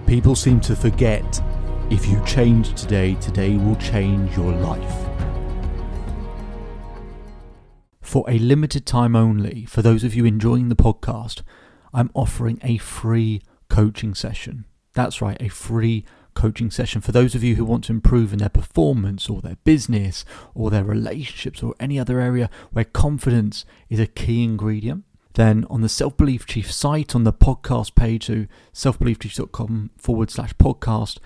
People seem to forget, if you change today, today will change your life. For a limited time only, for those of you enjoying the podcast, I'm offering a free coaching session. That's right, a free coaching session for those of you who want to improve in their performance or their business or their relationships or any other area where confidence is a key ingredient. Then on the Self-Belief Chief site, on the podcast page, so selfbeliefchief.com/podcast,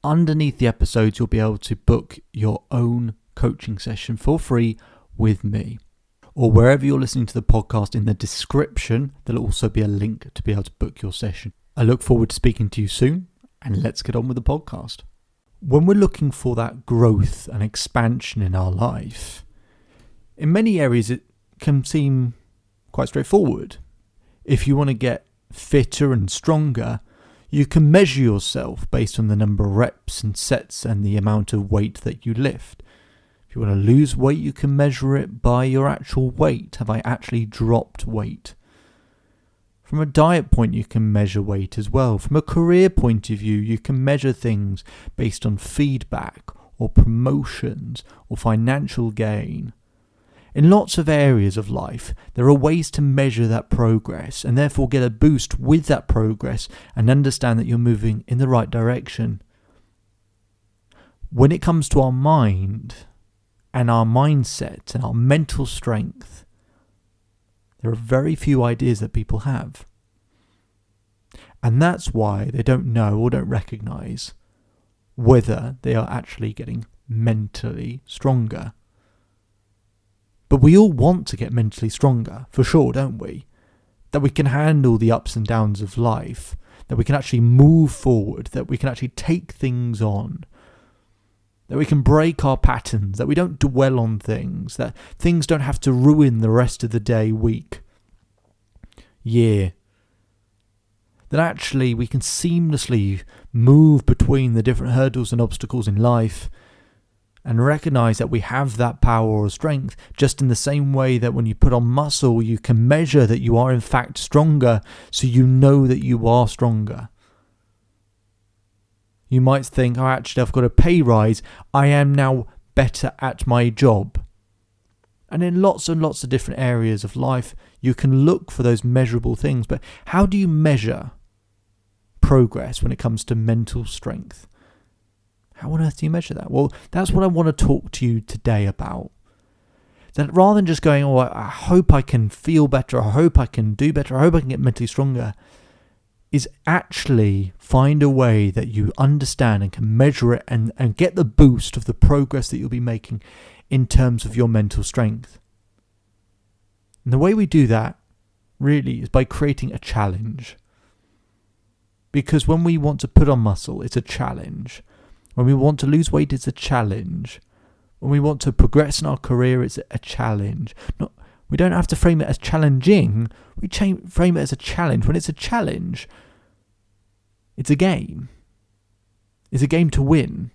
underneath the episodes, you'll be able to book your own coaching session for free with me. Or wherever you're listening to the podcast, in the description, there'll also be a link to be able to book your session. I look forward to speaking to you soon, and let's get on with the podcast. When we're looking for that growth and expansion in our life, in many areas it can seem quite straightforward. If you want to get fitter and stronger, you can measure yourself based on the number of reps and sets and the amount of weight that you lift. If you want to lose weight, you can measure it by your actual weight. Have I actually dropped weight? From a diet point, you can measure weight as well. From a career point of view, you can measure things based on feedback or promotions or financial gain. In lots of areas of life, there are ways to measure that progress and therefore get a boost with that progress and understand that you're moving in the right direction. When it comes to our mind and our mindset and our mental strength, there are very few ideas that people have. And that's why they don't know or don't recognize whether they are actually getting mentally stronger. But we all want to get mentally stronger, for sure, don't we? That we can handle the ups and downs of life, that we can actually move forward, that we can actually take things on, that we can break our patterns, that we don't dwell on things, that things don't have to ruin the rest of the day, week, year. That actually we can seamlessly move between the different hurdles and obstacles in life and recognize that we have that power or strength, just in the same way that when you put on muscle, you can measure that you are in fact stronger, so you know that you are stronger. You might think, oh, actually, I've got a pay rise. I am now better at my job. And in lots and lots of different areas of life, you can look for those measurable things. But how do you measure progress when it comes to mental strength? How on earth do you measure that? Well, that's what I want to talk to you today about. That rather than just going, oh, I hope I can feel better, I hope I can do better, I hope I can get mentally stronger, is actually find a way that you understand and can measure it and get the boost of the progress that you'll be making in terms of your mental strength. And the way we do that really is by creating a challenge. Because when we want to put on muscle, it's a challenge. When we want to lose weight, it's a challenge. When we want to progress in our career, it's a challenge. We don't have to frame it as challenging. We frame it as a challenge. When it's a challenge, it's a game. It's a game to win.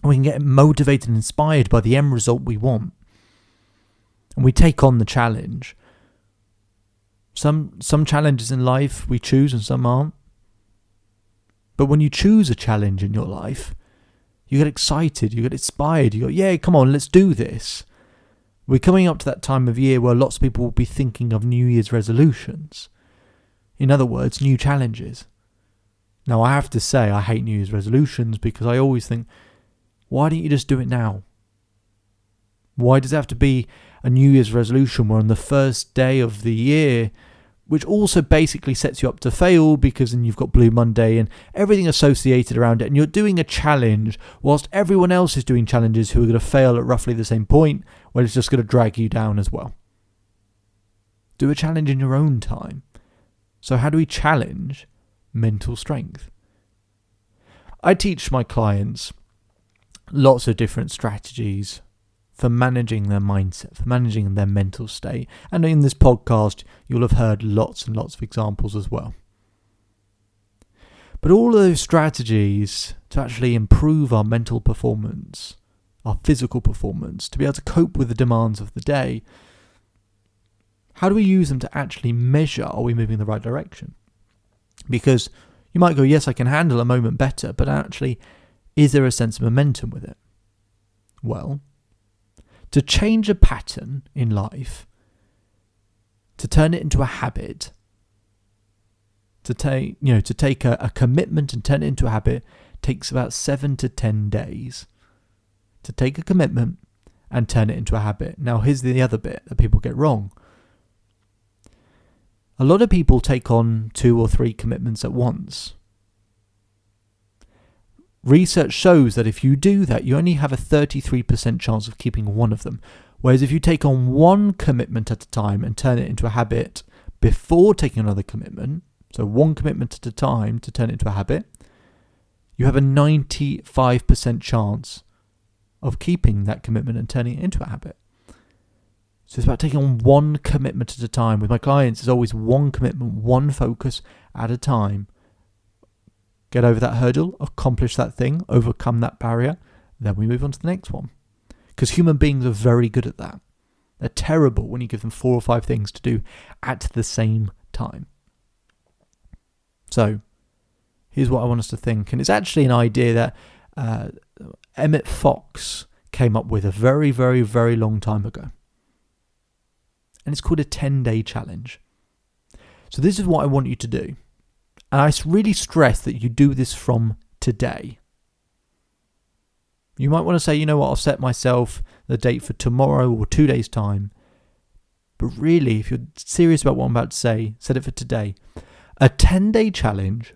And we can get motivated and inspired by the end result we want. And we take on the challenge. Some challenges in life we choose and some aren't. But when you choose a challenge in your life, you get excited, you get inspired, you go, yeah, come on, let's do this. We're coming up to that time of year where lots of people will be thinking of New Year's resolutions. In other words, new challenges. Now, I have to say, I hate New Year's resolutions because I always think, why don't you just do it now? Why does it have to be a New Year's resolution where on the first day of the year, which also basically sets you up to fail because then you've got Blue Monday and everything associated around it, and you're doing a challenge whilst everyone else is doing challenges who are going to fail at roughly the same point, where it's just going to drag you down as well. Do a challenge in your own time. So how do we challenge mental strength? I teach my clients lots of different strategies for managing their mindset, for managing their mental state. And in this podcast, you'll have heard lots and lots of examples as well. But all of those strategies to actually improve our mental performance, our physical performance, to be able to cope with the demands of the day, how do we use them to actually measure, are we moving in the right direction? Because You might go, yes, I can handle a moment better, but actually, is there a sense of momentum with it? Well, to change a pattern in life, to turn it into a habit, to take a commitment and turn it into a habit takes about 7 to 10 days. To take a commitment and turn it into a habit. Now, here's the other bit that people get wrong. A lot of people take on 2 or 3 commitments at once. Research shows that if you do that, you only have a 33% chance of keeping one of them. Whereas if you take on one commitment at a time and turn it into a habit before taking another commitment, so one commitment at a time to turn it into a habit, you have a 95% chance of keeping that commitment and turning it into a habit. So it's about taking on one commitment at a time. With my clients, it's always one commitment, one focus at a time. Get over that hurdle, accomplish that thing, overcome that barrier, then we move on to the next one. Because human beings are very good at that. They're terrible when you give them 4 or 5 things to do at the same time. So, here's what I want us to think. And it's actually an idea that Emmett Fox came up with a very, very, very long time ago. And it's called a 10-day challenge. So this is what I want you to do. And I really stress that you do this from today. You might want to say, you know what, I'll set myself the date for tomorrow or 2 days' time. But really, if you're serious about what I'm about to say, set it for today. A 10-day challenge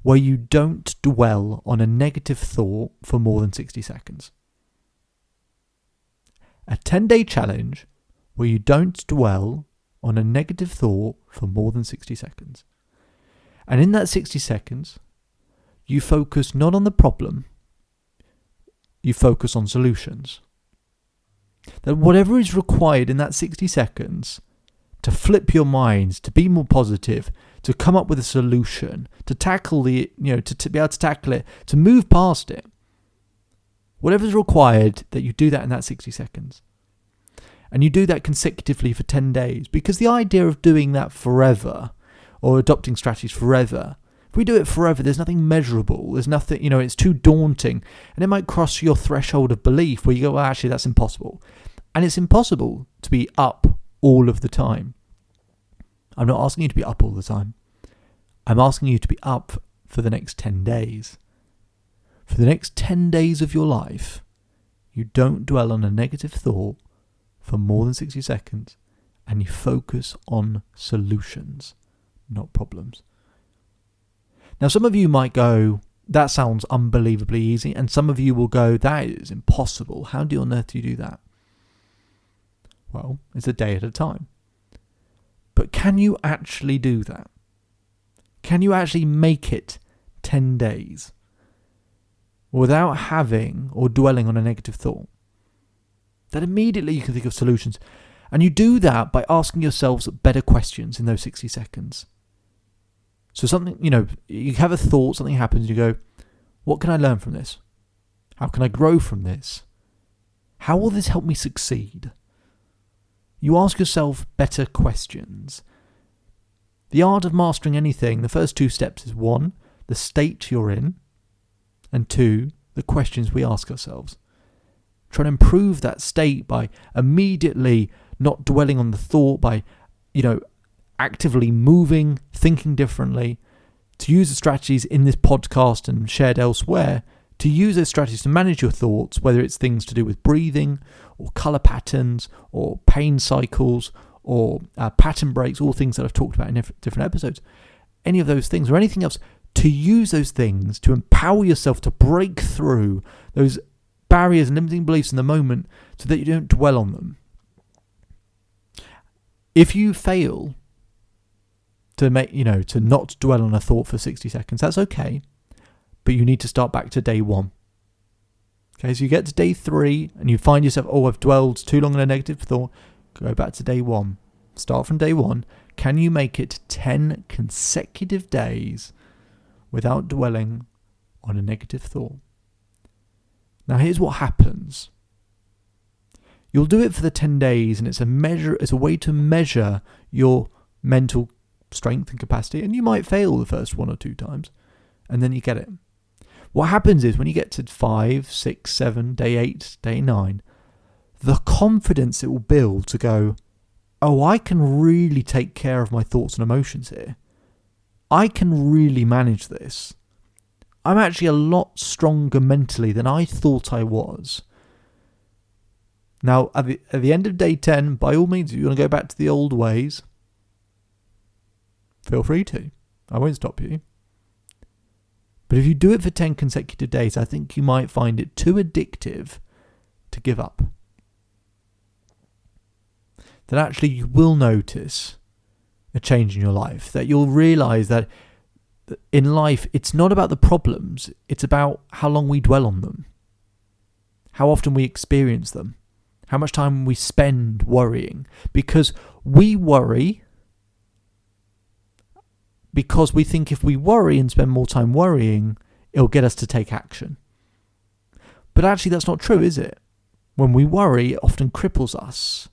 where you don't dwell on a negative thought for more than 60 seconds. A 10-day challenge where you don't dwell on a negative thought for more than 60 seconds. And in that 60 seconds, you focus not on the problem, you focus on solutions. That whatever is required in that 60 seconds to flip your minds, to be more positive, to come up with a solution, to tackle to be able to tackle it, to move past it. Whatever is required, that you do that in that 60 seconds. And you do that consecutively for 10 days. Because the idea of doing that forever, or adopting strategies forever, if we do it forever, there's nothing measurable. There's nothing, it's too daunting. And it might cross your threshold of belief where you go, well, actually, that's impossible. And it's impossible to be up all of the time. I'm not asking you to be up all the time. I'm asking you to be up for the next 10 days. For the next 10 days of your life, you don't dwell on a negative thought for more than 60 seconds, and you focus on solutions, not problems. Now, some of you might go, that sounds unbelievably easy, and some of you will go, that is impossible. How on earth do you do that? Well, it's a day at a time. But can you actually do that? Can you actually make it 10 days without having or dwelling on a negative thought? That immediately you can think of solutions. And you do that by asking yourselves better questions in those 60 seconds. So something, you have a thought, something happens, you go, what can I learn from this? How can I grow from this? How will this help me succeed? You ask yourself better questions. The art of mastering anything, the first 2 steps is 1, the state you're in, and 2, the questions we ask ourselves. Try to improve that state by immediately not dwelling on the thought, by, actively moving, thinking differently, to use the strategies in this podcast and shared elsewhere, to use those strategies to manage your thoughts, whether it's things to do with breathing or colour patterns or pain cycles or pattern breaks, all things that I've talked about in different episodes, any of those things or anything else, to use those things to empower yourself to break through those barriers and limiting beliefs in the moment so that you don't dwell on them. If you fail to not dwell on a thought for 60 seconds, that's okay, but you need to start back to day 1. Okay, so you get to day 3 and you find yourself, I've dwelled too long on a negative thought, go back to day 1. Start from day 1. Can you make it 10 consecutive days without dwelling on a negative thought? Now here's what happens. You'll do it for the 10 days and it's a way to measure your mental strength and capacity, and you might fail the first 1 or 2 times, and then you get it. What happens is when you get to 5, 6, 7, day 8, day 9, the confidence it will build to go, oh, I can really take care of my thoughts and emotions here. I can really manage this. I'm actually a lot stronger mentally than I thought I was. Now, at the end of day 10, by all means, if you want to go back to the old ways, feel free to. I won't stop you. But if you do it for 10 consecutive days, I think you might find it too addictive to give up. That actually you will notice a change in your life. That you'll realise that in life, it's not about the problems. It's about how long we dwell on them. How often we experience them. How much time we spend worrying. Because we worry because we think if we worry and spend more time worrying, it'll get us to take action. But actually that's not true, is it? When we worry, it often cripples us.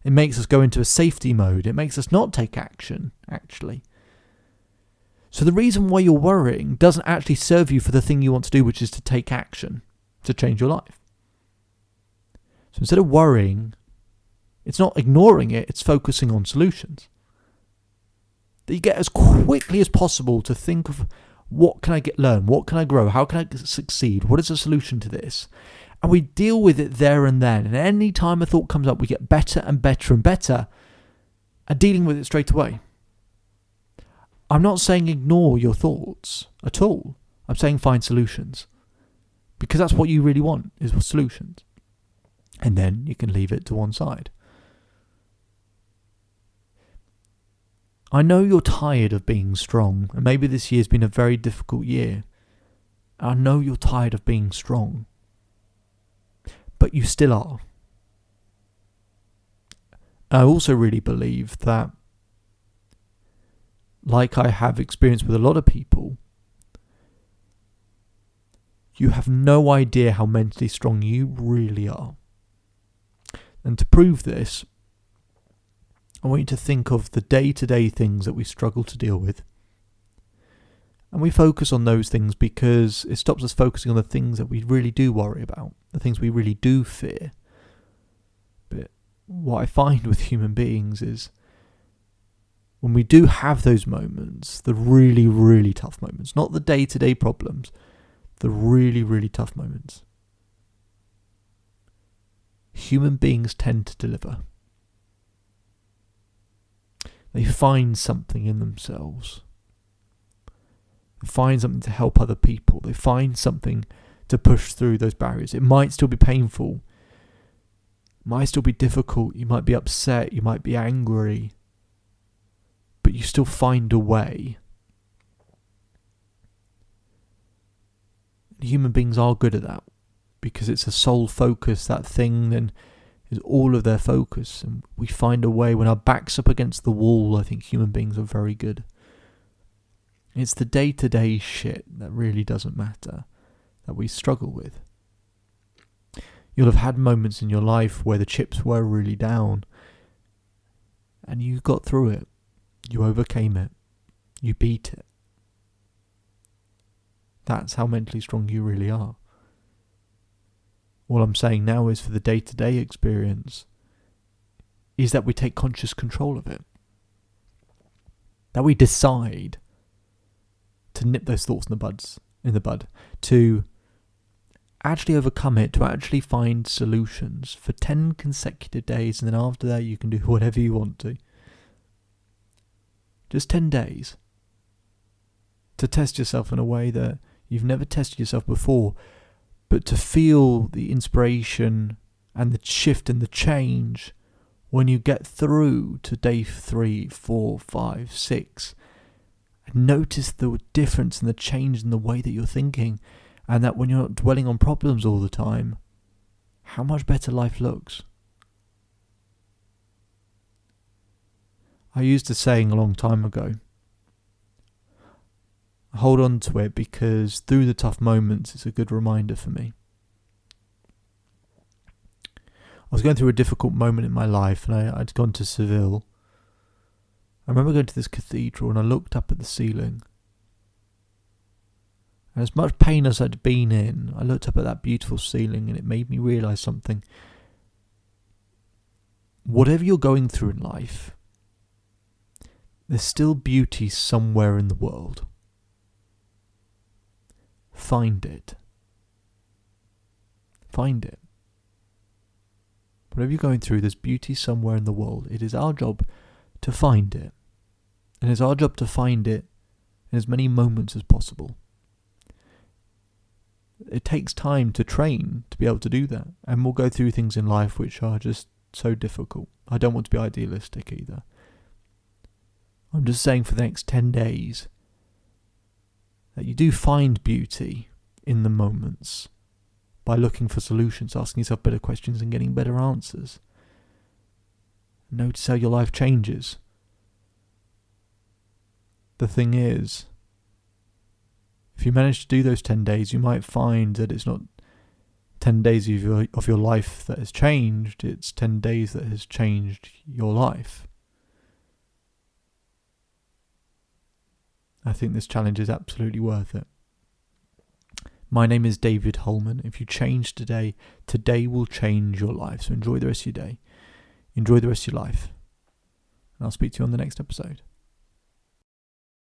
It makes us go into a safety mode. It makes us not take action, actually. So the reason why you're worrying doesn't actually serve you for the thing you want to do, which is to take action, to change your life. So instead of worrying, it's not ignoring it, it's focusing on solutions. That you get as quickly as possible to think of what can I learn, what can I grow, how can I succeed, what is the solution to this? And we deal with it there and then. And any time a thought comes up, we get better and better and better at dealing with it straight away. I'm not saying ignore your thoughts at all. I'm saying find solutions. Because that's what you really want, is solutions. And then you can leave it to one side. I know you're tired of being strong, and maybe this year's been a very difficult year. I know you're tired of being strong. But you still are. I also really believe that, like I have experienced with a lot of people, you have no idea how mentally strong you really are. And to prove this, I want you to think of the day-to-day things that we struggle to deal with. And we focus on those things because it stops us focusing on the things that we really do worry about, the things we really do fear. But what I find with human beings is when we do have those moments, the really, really tough moments, not the day-to-day problems, the really, really tough moments, human beings tend to deliver. They find something in themselves. They find something to help other people. They find something to push through those barriers. It might still be painful. It might still be difficult. You might be upset. You might be angry. But you still find a way. Human beings are good at that because it's a sole focus. That thing then is all of their focus, and we find a way. When our back's up against the wall, I think human beings are very good. It's the day-to-day shit that really doesn't matter, that we struggle with. You'll have had moments in your life where the chips were really down, and you got through it. You overcame it. You beat it. That's how mentally strong you really are. All I'm saying now is for the day-to-day experience is that we take conscious control of it. That we decide to nip those thoughts in the bud, to actually overcome it, to actually find solutions for 10 consecutive days, and then after that you can do whatever you want to. Just 10 days to test yourself in a way that you've never tested yourself before, but to feel the inspiration and the shift and the change when you get through to day 3, 4, 5, 6, and notice the difference and the change in the way that you're thinking, and that when you're not dwelling on problems all the time, how much better life looks. I used a saying a long time ago. I hold on to it because through the tough moments, it's a good reminder for me. I was going through a difficult moment in my life, and I'd gone to Seville I remember going to this cathedral and I looked up at the ceiling. And as much pain as I'd been in, I looked up at that beautiful ceiling and it made me realise something. Whatever you're going through in life, there's still beauty somewhere in the world. Find it. Find it. Whatever you're going through, there's beauty somewhere in the world. It is our job to find it. And it's our job to find it in as many moments as possible. It takes time to train to be able to do that. And we'll go through things in life which are just so difficult. I don't want to be idealistic either. I'm just saying for the next 10 days that you do find beauty in the moments by looking for solutions, asking yourself better questions and getting better answers. Notice how your life changes. The thing is, if you manage to do those 10 days, you might find that it's not 10 days of your life that has changed, it's 10 days that has changed your life. I think this challenge is absolutely worth it. My name is David Holman. If you change today, today will change your life. So enjoy the rest of your day. Enjoy the rest of your life. And I'll speak to you on the next episode.